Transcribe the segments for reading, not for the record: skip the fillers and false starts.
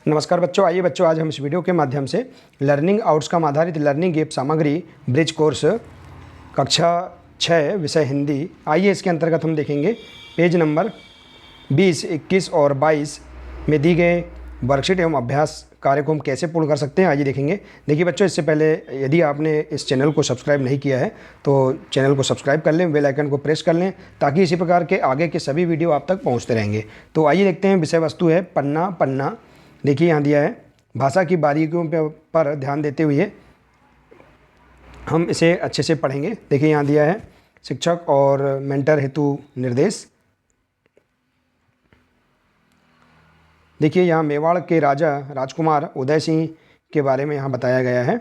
नमस्कार बच्चों, आइए बच्चों आज हम इस वीडियो के माध्यम से लर्निंग आउटकम आधारित लर्निंग ऐप सामग्री ब्रिज कोर्स कक्षा 6 विषय हिंदी। आइए इसके अंतर्गत हम देखेंगे पेज नंबर 20, 21 और 22 में दी गए वर्कशीट एवं अभ्यास कार्य को हम कैसे पूर्ण कर सकते हैं। आइए देखेंगे। देखिए बच्चों, इससे पहले यदि आपने इस चैनल को सब्सक्राइब नहीं किया है तो चैनल को सब्सक्राइब कर लें, बेल आइकन को प्रेस कर लें ताकि इसी प्रकार के आगे के सभी वीडियो आप तक पहुंचते रहेंगे। तो आइए देखते हैं। विषय वस्तु है पन्ना। देखिए यहाँ दिया है, भाषा की बारीकियों पर ध्यान देते हुए हम इसे अच्छे से पढ़ेंगे। देखिए यहाँ दिया है, शिक्षक और मेंटर हेतु निर्देश। देखिए यहाँ मेवाड़ के राजा राजकुमार उदय सिंह के बारे में यहाँ बताया गया है।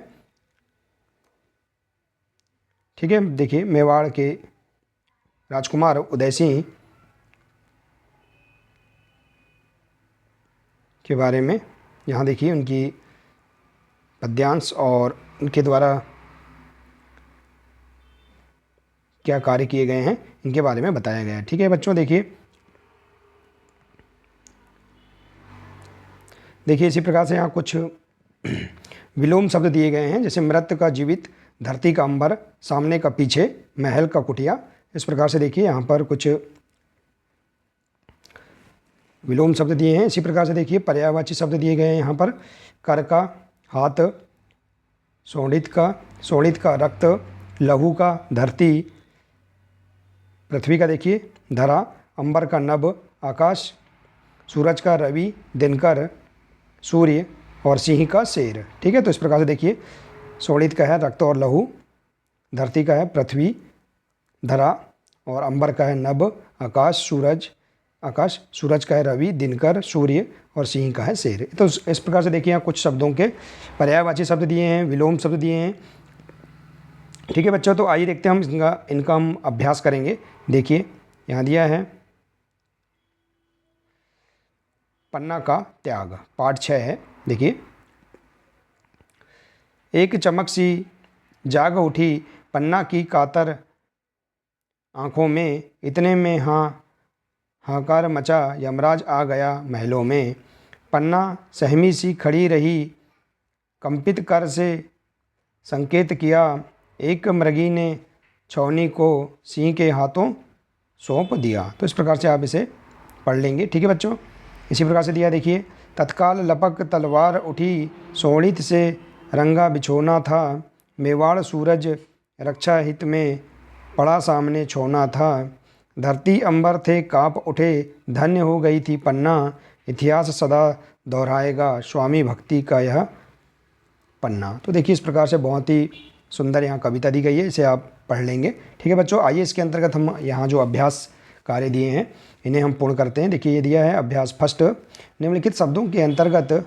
ठीक है, देखिए मेवाड़ के राजकुमार उदय सिंह के बारे में यहाँ देखिए उनकी पद्यांश और उनके द्वारा क्या कार्य किए गए हैं इनके बारे में बताया गया है। ठीक है बच्चों, देखिए इसी प्रकार से यहाँ कुछ विलोम शब्द दिए गए हैं, जैसे मृत का जीवित, धरती का अंबर, सामने का पीछे, महल का कुटिया। इस प्रकार से देखिए यहाँ पर कुछ विलोम शब्द दिए हैं। इसी प्रकार से देखिए पर्यायवाची शब्द दिए गए हैं यहाँ पर, कर का हाथ, शोणित का रक्त, लहू का धरती, पृथ्वी का देखिए धरा, अंबर का नभ, आकाश, सूरज का रवि, दिनकर, सूर्य और सिंह का शेर। ठीक है, तो इस प्रकार से देखिए शोणित का है रक्त और लहू, धरती का है पृथ्वी, धरा और अंबर का है नभ, आकाश, सूरज का है रवि, दिनकर, सूर्य और सिंह का है शेर। तो इस प्रकार से देखिए यहाँ कुछ शब्दों के पर्यायवाची शब्द दिए हैं, विलोम शब्द दिए हैं। ठीक है बच्चों, तो आइए देखते हैं हम इनका हम अभ्यास करेंगे। देखिए यहाँ दिया है पन्ना का त्याग, पाठ 6 है। देखिए, एक चमक सी जाग उठी पन्ना की कातर आँखों में, इतने में हाहाकार मचा, यमराज आ गया महलों में। पन्ना सहमी सी खड़ी रही, कंपित कर से संकेत किया, एक मृगी ने छौनी को सिंह के हाथों सौंप दिया। तो इस प्रकार से आप इसे पढ़ लेंगे। ठीक है बच्चों, इसी प्रकार से दिया देखिए, तत्काल लपक तलवार उठी, शोणित से रंगा बिछोना था, मेवाड़ सूरज रक्षा हित में पड़ा सामने छोना था, धरती अंबर थे काँप उठे, धन्य हो गई थी पन्ना, इतिहास सदा दोहराएगा स्वामी भक्ति का यह पन्ना। तो देखिए इस प्रकार से बहुत ही सुंदर यहाँ कविता दी गई है, इसे आप पढ़ लेंगे। ठीक है बच्चों, आइए इसके अंतर्गत हम यहाँ जो अभ्यास कार्य दिए हैं इन्हें हम पूर्ण करते हैं। देखिए ये दिया है अभ्यास फर्स्ट, निम्नलिखित शब्दों के अंतर्गत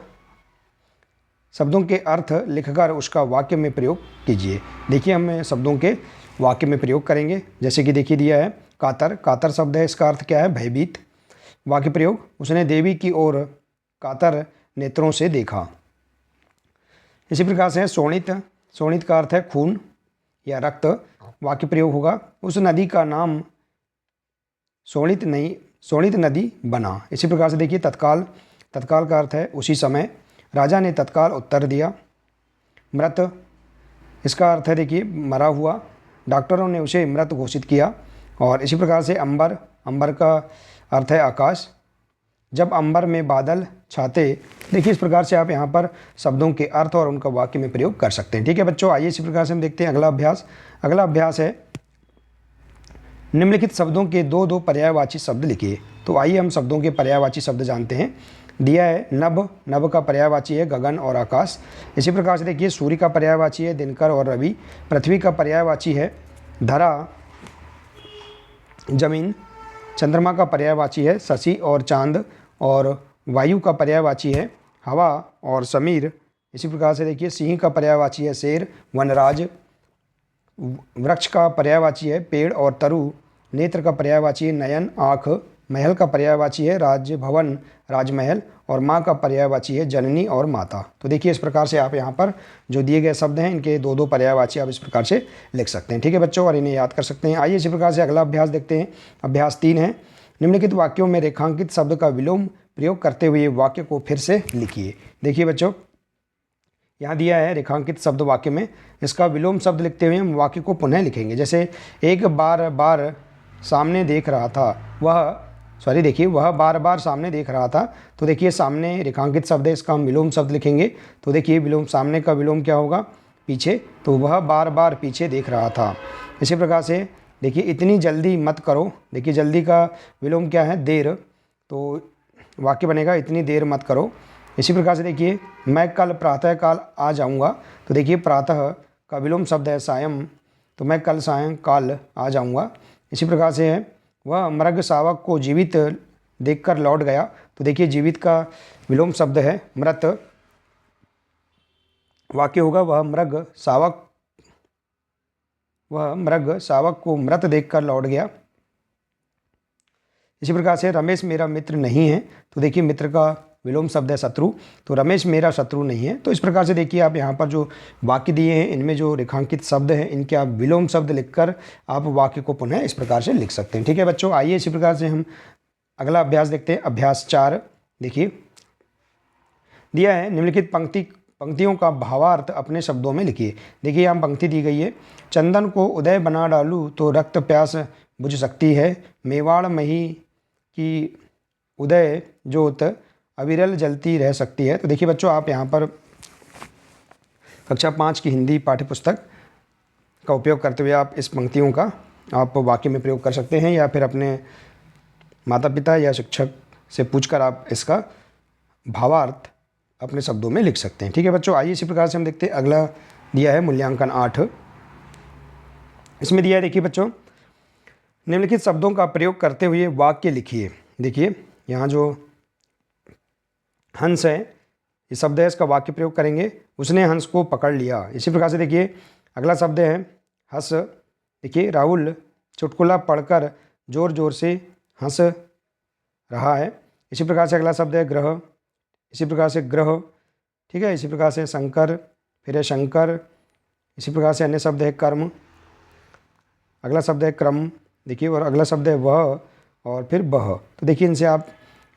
शब्दों के अर्थ लिखकर उसका वाक्य में प्रयोग कीजिए। देखिए हम शब्दों के वाक्य में प्रयोग करेंगे। जैसे कि देखिए दिया है कातर शब्द है, इसका अर्थ क्या है? भयभीत। वाक्य प्रयोग, उसने देवी की ओर कातर नेत्रों से देखा। इसी प्रकार से शोणित का अर्थ है खून या रक्त। वाक्य प्रयोग होगा, उस नदी का नाम शोणित नदी बना। इसी प्रकार से देखिए तत्काल का अर्थ है उसी समय, राजा ने तत्काल उत्तर दिया। मृत, इसका अर्थ है देखिए मरा हुआ, डॉक्टरों ने उसे मृत घोषित किया। और इसी प्रकार से अंबर का अर्थ है आकाश, जब अंबर में बादल छाते। देखिए इस प्रकार से आप यहाँ पर शब्दों के अर्थ और उनका वाक्य में प्रयोग कर सकते हैं। ठीक है बच्चों, आइए इसी प्रकार से हम देखते हैं अगला अभ्यास है, निम्नलिखित शब्दों के दो पर्यायवाची शब्द लिखिए। तो आइए हम शब्दों के पर्यायवाची शब्द जानते हैं। दिया है नभ का पर्यायवाची है गगन और आकाश। इसी प्रकार से देखिए सूर्य का पर्यायवाची है दिनकर और रवि, पृथ्वी का पर्यायवाची है धरा जमीन, चंद्रमा का पर्यायवाची है शशि और चांद, और वायु का पर्यायवाची है हवा और समीर। इसी प्रकार से देखिए सिंह का पर्यायवाची है शेर, वनराज, वृक्ष का पर्यायवाची है पेड़ और तरु, नेत्र का पर्यायवाची है नयन, आँख, महल का पर्यायवाची है राजभवन, राजमहल, और माँ का पर्यायवाची है जननी और माता। तो देखिए इस प्रकार से आप यहाँ पर जो दिए गए शब्द हैं इनके दो पर्यायवाची आप इस प्रकार से लिख सकते हैं। ठीक है बच्चों, और इन्हें याद कर सकते हैं। आइए इसी प्रकार से अगला अभ्यास देखते हैं। अभ्यास 3 है, निम्नलिखित वाक्यों में रेखांकित शब्द का विलोम प्रयोग करते हुए वाक्य को फिर से लिखिए। देखिए बच्चों, यहाँ दिया है रेखांकित शब्द वाक्य में, इसका विलोम शब्द लिखते हुए हम वाक्य को पुनः लिखेंगे। जैसे एक बार बार सामने देख रहा था, वह बार बार सामने देख रहा था। तो देखिए सामने रेखांकित शब्द है, इसका हम विलोम शब्द लिखेंगे। तो देखिए विलोम, सामने का विलोम क्या होगा? पीछे। तो वह बार बार पीछे देख रहा था। इसी प्रकार से देखिए इतनी जल्दी मत करो। देखिए जल्दी का विलोम क्या है? देर। तो वाक्य बनेगा इतनी देर मत करो। इसी प्रकार से देखिए मैं कल प्रातःकाल आ जाऊंगा। तो देखिए प्रातः का विलोम शब्द है सायं, तो मैं कल सायंकाल आ जाऊंगा। इसी प्रकार से है वह मृग शावक को जीवित देखकर लौट गया। तो देखिए जीवित का विलोम शब्द है मृत। वाक्य होगा वह मृग शावक को मृत देखकर लौट गया। इसी प्रकार से रमेश मेरा मित्र नहीं है। तो देखिए मित्र का विलोम शब्द है शत्रु, तो रमेश मेरा शत्रु नहीं है। तो इस प्रकार से देखिए आप यहाँ पर जो वाक्य दिए हैं इनमें जो रेखांकित शब्द हैं इनके आप विलोम शब्द लिखकर आप वाक्य को पुनः इस प्रकार से लिख सकते हैं। ठीक है बच्चों, आइए इसी प्रकार से हम अगला अभ्यास देखते हैं। अभ्यास 4 देखिए दिया है निम्नलिखित पंक्तियों का भावार्थ अपने शब्दों में लिखिए। देखिए यहाँ पंक्ति दी गई है, चंदन को उदय बना डालूँ तो रक्त प्यास बुझ सकती है, मेवाड़ मही की उदय ज्योत अविरल जलती रह सकती है। तो देखिए बच्चों, आप यहाँ पर कक्षा 5 की हिंदी पाठ्य पुस्तक का उपयोग करते हुए आप इस पंक्तियों का आप वाक्य में प्रयोग कर सकते हैं, या फिर अपने माता पिता या शिक्षक से पूछकर आप इसका भावार्थ अपने शब्दों में लिख सकते हैं। ठीक है बच्चों, आइए इसी प्रकार से हम देखते हैं। अगला दिया है मूल्यांकन 8। इसमें दिया है देखिए बच्चों, निम्नलिखित शब्दों का प्रयोग करते हुए वाक्य लिखिए। देखिए यहाँ जो हंस है ये शब्द है, इसका वाक्य प्रयोग करेंगे, उसने हंस को पकड़ लिया। इसी प्रकार से देखिए अगला शब्द है हंस। देखिए राहुल चुटकुला पढ़कर जोर जोर से हंस रहा है। इसी प्रकार से अगला शब्द है ग्रह। इसी प्रकार से ग्रह, ठीक है। इसी प्रकार से शंकर, फिर है शंकर। इसी प्रकार से अन्य शब्द है कर्म। अगला शब्द है क्रम। देखिए और अगला शब्द है वह और फिर बह। तो देखिए इनसे आप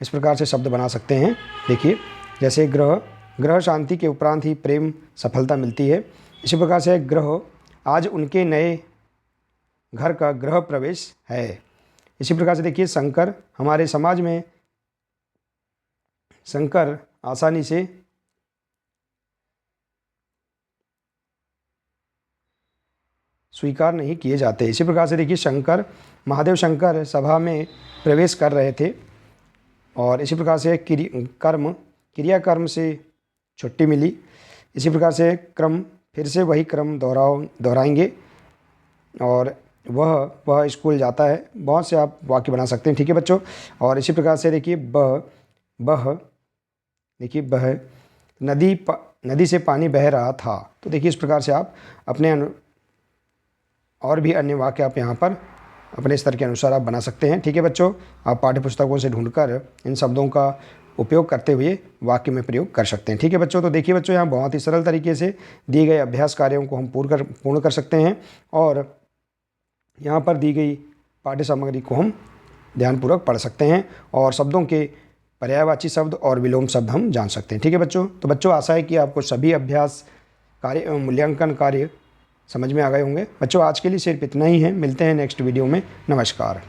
इस प्रकार से शब्द बना सकते हैं। देखिए जैसे ग्रह शांति के उपरांत ही प्रेम सफलता मिलती है। इसी प्रकार से ग्रह आज उनके नए घर का गृह प्रवेश है। इसी प्रकार से देखिए शंकर, हमारे समाज में शंकर आसानी से स्वीकार नहीं किए जाते। इसी प्रकार से देखिए शंकर, महादेव शंकर सभा में प्रवेश कर रहे थे। और इसी प्रकार से क्रियाकर्म से छुट्टी मिली। इसी प्रकार से क्रम, फिर से वही क्रम दोहराएंगे। और वह स्कूल जाता है। बहुत से आप वाक्य बना सकते हैं। ठीक है बच्चों, और इसी प्रकार से देखिए बह, देखिए बह नदी से पानी बह रहा था। तो देखिए इस प्रकार से आप अपने और भी अन्य वाक्य आप यहाँ पर अपने स्तर के अनुसार आप बना सकते हैं। ठीक है बच्चों, आप पाठ्य पुस्तकों से ढूंढकर इन शब्दों का उपयोग करते हुए वाक्य में प्रयोग कर सकते हैं। ठीक है बच्चों, तो देखिए बच्चों यहाँ बहुत ही सरल तरीके से दिए गए अभ्यास कार्यों को हम पूर्ण कर सकते हैं, और यहाँ पर दी गई पाठ्य सामग्री को हम ध्यानपूर्वक पढ़ सकते हैं, और शब्दों के पर्यायवाची शब्द और विलोम शब्द हम जान सकते हैं। ठीक है बच्चों, तो बच्चों आशा है कि आपको सभी अभ्यास कार्य एवं मूल्यांकन कार्य समझ में आ गए होंगे। बच्चों आज के लिए सिर्फ इतना ही है। मिलते हैं नेक्स्ट वीडियो में। नमस्कार।